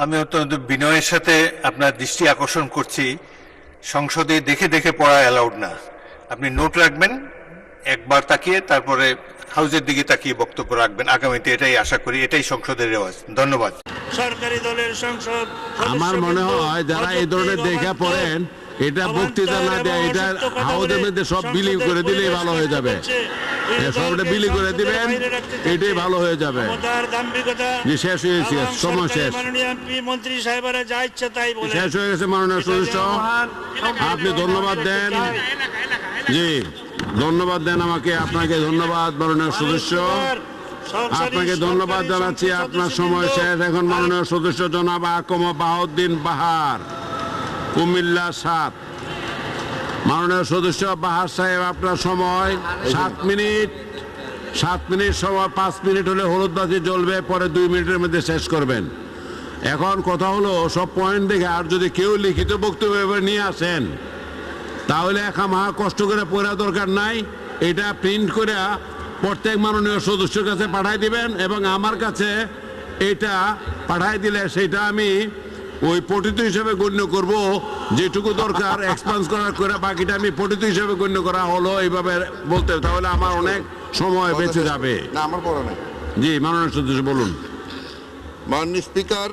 আমি অত্যন্ত বিনয়ের সাথে আপনার দৃষ্টি আকর্ষণ করছি, সংসদে দেখে দেখে পড়া অ্যালাউড না। আপনি নোট রাখবেন, একবার তাকিয়ে তারপরে হাউজের দিকে তাকিয়ে বক্তব্য রাখবেন আগামীতে, এটাই আশা করি, এটাই সংসদের রেওয়াজ। ধন্যবাদ। সরকারি দলের সংসদ আমার মনে হয় যারা এই ধরনের দেখা পড়েন, এটা বক্তৃতা না দেয়, এটা হাউজের মধ্যে সব বিলি করে দিলেই ভালো হয়ে যাবে। সবটা বিলি করে দিবেন, এটাই ভালো হয়ে যাবে। যে শেষ হয়েছে, সময় শেষ, মাননীয় এমপি মন্ত্রী সাহেবরা যা ইচ্ছা তাই বলে শেষ হয়ে গেছে। মাননীয় সদস্য, আপনি ধন্যবাদ দেন। জি, ধন্যবাদ দেন আমাকে। আপনাকে ধন্যবাদ মাননীয় সদস্য, আপনাকে ধন্যবাদ জানাচ্ছি। আপনার সময় শেষ। এখন মাননীয় সদস্য জনাব আকম বাহাউদ্দিন বাহার, কুমিল্লা 7। মাননীয় সদস্য বাহার সাহেব, আপনার সময় 7 মিনিট। 7 মিনিট সময়, 5 মিনিট হলে হলুদ বাতি জ্বলবে, পরে 2 মিনিটের মধ্যে শেষ করবেন। এখন কথা হলো সব পয়েন্ট দেখে, আর যদি কেউ লিখিত বক্তব্য নিয়ে আসেন তাহলে একামহা কষ্ট করে পড়া দরকার নাই। এটা প্রিন্ট করে প্রত্যেক মাননীয় সদস্যের কাছে পাঠাই দিবেন, এবং আমার কাছে এটা পাঠাই দিলে সেটা আমি ওই পঠিত হিসেবে গণ্য করব। যেটুকু দরকার এক্সপান্স করার করে, বাকিটা আমি পঠিত হিসেবে গণ্য করা হলো, এইভাবে বলতে, তাহলে আমার অনেক সময় বেঁচে যাবে। না, আমার পড়া নাই। জি, মাননীয় সদস্য বলুন। মাননীয় স্পিকার,